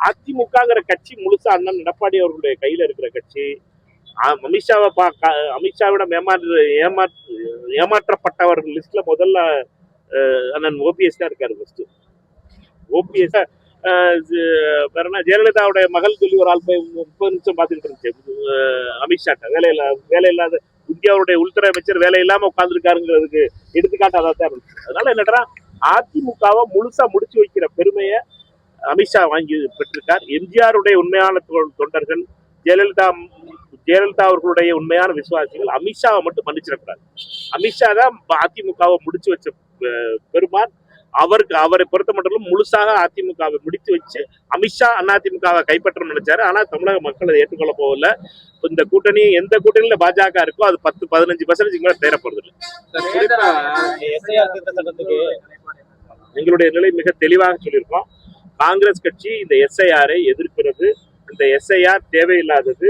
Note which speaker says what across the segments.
Speaker 1: அதிமுகங்கிற கட்சி முழுசா அண்ணன் எடப்பாடி அவர்களுடைய கையில இருக்கிற கட்சி. அமித்ஷாவை அமித்ஷாவிடம் ஏமாற்றப்பட்டவர்கள் லிஸ்ட்ல முதல்ல அண்ணன் ஓபிஎஸ் தான் இருக்காரு. ஃபர்ஸ்ட் ஓபிஎஸ் வேற என்ன, ஜெயலலிதாவுடைய மகள் சொல்லி ஒரு ஆள் போய் 30 நிமிஷம் பார்த்துக்கிட்டு இருந்துச்சு அமித்ஷாட்ட. வேலையில்லாத இந்தியாவுடைய உள்துறை அமைச்சர் வேலை இல்லாம உட்கார்ந்துருக்காருங்கிறதுக்கு எடுத்துக்காட்டு அதான் தான் இருந்துச்சு. அதனால என்னடா, அதிமுகவை முழுசா முடிச்சு வைக்கிற பெருமையை அமித்ஷா வாங்கி பெற்றிருக்கார். எம்ஜிஆருடைய உண்மையான தொண்டர்கள், ஜெயலலிதா அவர்களுடைய உண்மையான விசுவாசிகள் அமித்ஷாவை மட்டும் மன்னிச்சிடக்கூடாது. அமித்ஷா தான் அதிமுகவை முடிச்சு வச்ச பெருமான். அவரை பொறுத்த மட்டும் முழுசாக அதிமுகவை முடித்து வச்சு அமித்ஷா அதிமுகவை கைப்பற்ற நினைச்சாரு. ஆனா தமிழக மக்கள் அதை ஏற்றுக்கொள்ள போகல. இந்த கூட்டணி எந்த கூட்டணியில பாஜக இருக்கோ அது 10-15% மேல தேரப்படுறது இல்லை. எங்களுடைய நிலை மிக தெளிவாக சொல்லியிருக்கோம். காங்கிரஸ் கட்சி இந்த எஸ்ஐஆரை எதிர்க்கிறது. இந்த எஸ்ஐஆர் தேவையில்லாதது.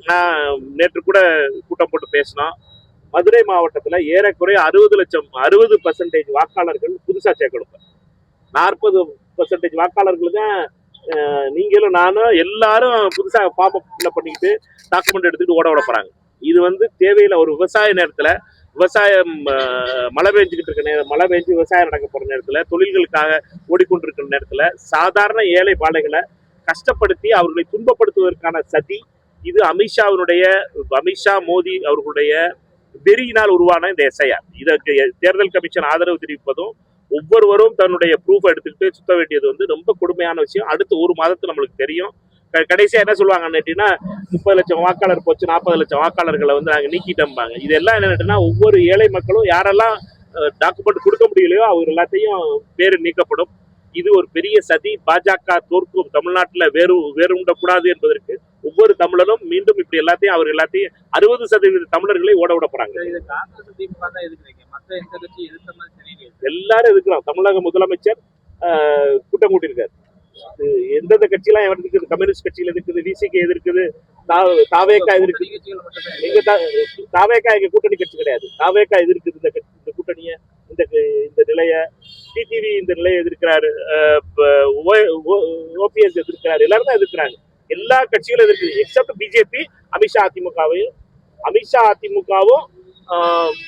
Speaker 1: நான் நேற்று கூட கூட்டம் போட்டு பேசினோம். மதுரை மாவட்டத்துல ஏறக்குறைய 60% வாக்காளர்கள் புதுசா சேர்க்கணும். 40% வாக்காளர்கள் தான் நீங்களும் நானும் எல்லாரும் புதுசா ஃபார்ம் ஃபில் பண்ணிக்கிட்டு டாக்குமெண்ட் எடுத்துட்டு ஓட போறாங்க. இது தேவையில்லை. ஒரு விவசாய நேரத்துல, விவசாயம் மழை பெஞ்சுக்கிட்டு இருக்க மழை பெஞ்சு விவசாயம் நடக்க போற நேரத்துல, தொழில்களுக்காக ஓடிக்கொண்டிருக்கிற நேரத்துல சாதாரண ஏழை பாலைகளை கஷ்டப்படுத்தி அவர்களை துன்பப்படுத்துவதற்கான சதி இது அமித்ஷா மோடி அவர்களுடைய வெறியினால் உருவான இந்த எஸ்ஐஆர். இதற்கு தேர்தல் கமிஷன் ஆதரவு தெரிவிப்பதும் ஒவ்வொருவரும் தன்னுடைய ப்ரூஃப் எடுத்துக்கிட்டு சுத்த வேண்டியது ரொம்ப கொடுமையான விஷயம். அடுத்த ஒரு மாதத்துல நம்மளுக்கு தெரியும். கடைசியா என்ன சொல்லுவாங்கன்னு கேட்டீங்கன்னா, 30 லட்சம் வாக்காளர் போச்சு, 40 லட்சம் வாக்காளர்களை நாங்க நீக்கிட்டோம்பாங்க. இதெல்லாம் என்னன்னா, ஒவ்வொரு ஏழை மக்களும் யாரெல்லாம் டாக்குமெண்ட் கொடுக்க முடியலையோ அவங்க எல்லாத்தையும் பேரு நீக்கப்படும். இது ஒரு பெரிய சதி. பாஜக தோற்கும், தமிழ்நாட்டுல வேறுண்டக்கூடாது என்பதற்கு ஒவ்வொரு தமிழரும் மீண்டும் இப்படி அவர் எல்லாத்தையும் 60% தமிழர்களை ஓட விட போறாங்க. எல்லாரும் எதிர்க்கிறோம். தமிழக முதலமைச்சர் கூட்டம் கூட்டியிருக்காரு. எந்தெந்த கட்சியெல்லாம் எதிர்க்குது? கம்யூனிஸ்ட் கட்சியில எதிர்க்குது, விசிகே எதிர்க்குது, தாவேகா எதிர்க்குது. தாவேகா எங்க கூட்டணி கட்சி கிடையாது. தாவேகா எதிர்க்குது இந்த கூட்டணியை, இந்த நிலைய. டிடிவி இந்த நிலையை எதிர்க்கிறாரு. ஓபிஎஸ் எதிர்க்கிறாரு. எல்லாரும் தான் எதிர்க்கிறாங்க. எல்லா கட்சிகளும் எதிர்க்குது எக்ஸப்ட் பிஜேபி. அமித்ஷா அதிமுகவும்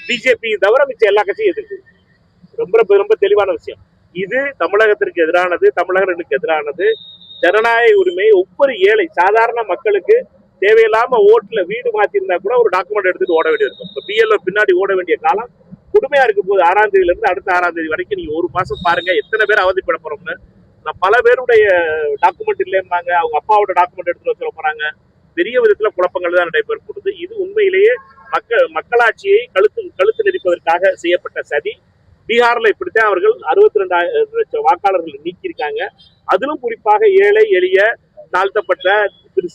Speaker 1: பிஜேபி தவிர மிச்ச எல்லா கட்சியும் எதிர்க்குது. ரொம்ப ரொம்ப தெளிவான விஷயம். இது தமிழகத்திற்கு எதிரானது, தமிழர்களுக்கு எதிரானது. ஜனநாயக உரிமை ஒவ்வொரு ஏழை சாதாரண மக்களுக்கு தேவையில்லாம ஓட்டுல வீடு மாத்திருந்தா கூட ஒரு டாக்குமெண்ட் எடுத்துட்டு ஓட வேண்டியது இருக்கும். இப்போ பிஎல்ஓ பின்னாடி ஓட வேண்டிய காலம் கொடுமையா இருக்கும் போது 6ஆம் தேதியில இருந்து அடுத்த 6ஆம் தேதி வரைக்கும் நீங்க ஒரு மாசம் பாருங்க எத்தனை பேர் அவதிப்பட போறோம்னு. நான் பல பேருடைய டாக்குமெண்ட் இல்லைம்பாங்க, அவங்க அப்பாவோட டாக்குமெண்ட் எடுத்துட்டு வச்சுட போறாங்க. பெரிய விதத்துல குழப்பங்கள் தான் நடைபெறப்படுது. இது உண்மையிலேயே மக்களாட்சியை கழுத்து நெரிப்பதற்காக செய்யப்பட்ட சதி. பீகார்ல இப்படித்தான் அவர்கள் 62 லட்சம் வாக்காளர்கள் நீக்கியிருக்காங்க. அதிலும் குறிப்பாக ஏழை எளிய தாழ்த்தப்பட்ட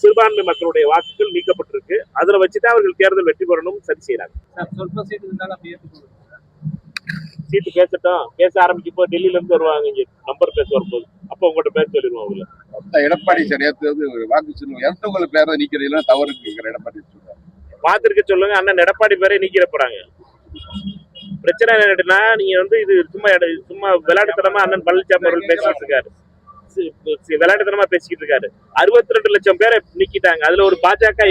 Speaker 1: சிறுபான்மை மக்களுடைய வாக்குகள் நீக்கப்பட்டிருக்கு. அதுல வச்சுதான் அவர்கள் தேர்தல் வெற்றி பெறணும் சரி செய்யறாங்க. சீட்டு பேச ஆரம்பிக்கப்போ டெல்லியில இருந்து வருவாங்க. இங்க நம்பர் பேச வரும்போது அப்ப உங்கள்கிட்ட பேச சொல்லிடுவாங்க.
Speaker 2: எடப்பாடி வாக்கு சொல்லுங்க பேரை நீக்கிறதுல தவறு எடப்பாடி
Speaker 1: பார்த்திருக்க சொல்லுங்க. அண்ணன் எடப்பாடி பேரை நீக்கிற போறாங்க. பிரச்சனை என்னன்னா, நீங்க இது சும்மா விளையாட்டுத்தனமா அண்ணன் பழனிசாமி அவர்கள் பேசிட்டு இருக்காரு. விளையாட்டுத்தனமா பேசிக்கிட்டு இருக்காரு. 62 லட்சம் பேரை நீக்கிட்டாங்க. அதுல ஒரு பாஜக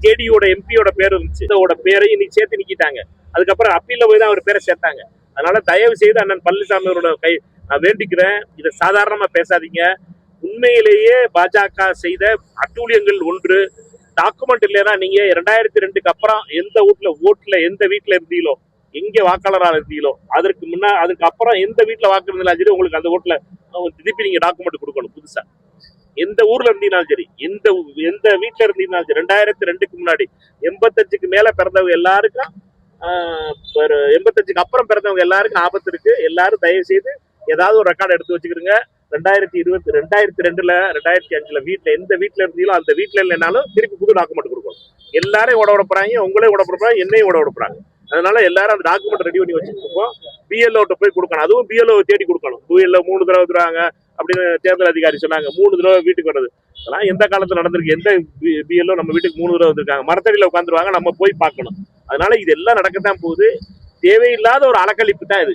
Speaker 1: ஜேடியோட எம்பியோட பேர் இருந்துச்சு. இதோட பேரையும் இன்னைக்கு சேர்த்து நீக்கிட்டாங்க. அதுக்கப்புறம் அப்பீல்ல போய் தான் அவர் பேரை சேர்த்தாங்க. அதனால தயவு செய்து அண்ணன் பழனிசாமி அவரோட நான் வேண்டிக்கிறேன், இதை சாதாரணமா பேசாதீங்க. உண்மையிலேயே பாஜக செய்த அட்டூழியங்கள் ஒன்று. டாக்குமெண்ட் இல்லைன்னா நீங்க 2002க்கு அப்புறம் எந்த ஓட்டுல எந்த வீட்டுல இருந்தீங்களோ, எங்க வாக்காளராக இருந்தீங்களோ, அதுக்கு அப்புறம் எந்த வீட்டுல வாக்கு இருந்தாலும் சரி, உங்களுக்கு அந்த ஓட்டுல திருப்பி நீங்க டாக்குமெண்ட் கொடுக்கணும். புதுசா எந்த ஊர்ல இருந்தீங்கனாலும் சரி, எந்த வீட்டுல இருந்தீங்கனாலும் சரி, 2002க்கு முன்னாடி 85க்கு மேல பிறந்தவங்க எல்லாருக்கும் 85க்கு அப்புறம் பிறந்தவங்க எல்லாருக்கும் ஆபத்து இருக்கு. எல்லாரும் தயவு செய்து ஏதாவது ஒரு ரெக்கார்டு எடுத்து வச்சுக்கிறீங்க. 2002ல 2005ல எந்த வீட்டுல இருந்தீங்களோ அந்த வீட்டுல இல்லைனாலும் திருப்பி புது டாக்குமெண்ட் கொடுக்கணும். எல்லாரையும் ஓட போறாங்க, உங்களே ஓட போறாங்க, என்னையும் ஓட போறாங்க. அதனால எல்லாரும் அந்த டாக்குமெண்ட் ரெடி பண்ணி வச்சுருக்கோம். பிஎல்ஓட்ட போய் கொடுக்கணும். அதுவும் பிஎல்ஓ தேடி கொடுக்கணும். பிஎல்ஓ 3 தடவை தருவாங்க அப்படின்னு தேர்தல் அதிகாரி சொன்னாங்க. 3 தடவை வீட்டுக்கு வர்றது அதெல்லாம் எந்த காலத்துல நடந்திருக்கு? எந்த பிஎல்ஓ நம்ம வீட்டுக்கு 3 தடவை வந்திருக்காங்க? மரத்தடியில உட்காந்துருவாங்க, நம்ம போய் பார்க்கணும். அதனால இது எல்லாம் நடக்கத்தான் போகுது. தேவையில்லாத ஒரு அலக்கழிப்பு தான் இது.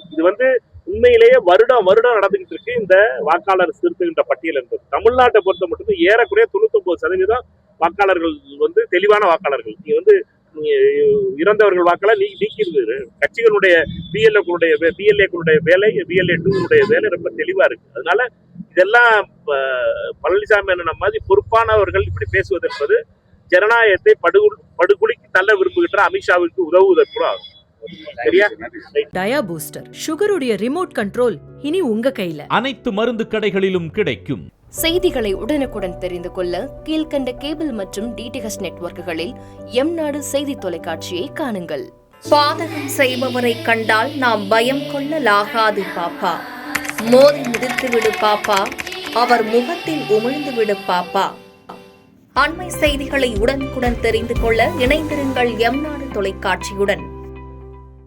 Speaker 1: உண்மையிலேயே வருடம் நடந்துகிட்டு இருக்கு இந்த வாக்காளர் திருத்துகின்ற பட்டியல் என்பது. தமிழ்நாட்டை பொறுத்த மட்டும் ஏறக்குறைய 99% வாக்காளர்கள் வந்து தெளிவான வாக்காளர்கள். நீ வந்து இறந்தவர்கள் வாக்கெல்லாம் நீக்கிடுது. கட்சிகளுடைய பிஎல்ஏக்களுடைய வேலை, பிஎல்ஏ 2 வேலை ரொம்ப தெளிவா இருக்கு. அதனால இதெல்லாம் பழனிசாமி அண்ணன் மாதிரி பொறுப்பானவர்கள் இப்படி பேசுவது என்பது ஜனநாயகத்தை படுகொலிக்கு தள்ள விரும்புகின்ற அமித்ஷாவுக்கு உதவுவதற்கு கூட ஆகும். சரியா?
Speaker 3: டயா பூஸ்டர் சுகருடைய ரிமோட் கண்ட்ரோல் இனி உங்க கையில.
Speaker 4: அனைத்து மருந்து கடைகளிலும் கிடைக்கும்.
Speaker 5: செய்திகளை உடனுக்குடன் தெரிந்து கொள்ள கீழ்க்கண்ட கேபிள் மற்றும் டிடிஎச் நெட்வொர்க்குகளில் எம்நாடு செய்தி தொலைக்காட்சியை காணுங்கள். பாதகம் செய்பவரை கண்டால் நாம் பயம் கொள்ளலாகாது பாப்பா. மோதி மிதித்து விடு பாப்பா, அவர் முகத்தில் உமிழ்ந்து விடு பாப்பா. அண்மை செய்திகளை உடனுக்குடன் தெரிந்து கொள்ள இணைந்திருங்கள் எம்நாடு தொலைக்காட்சியுடன்.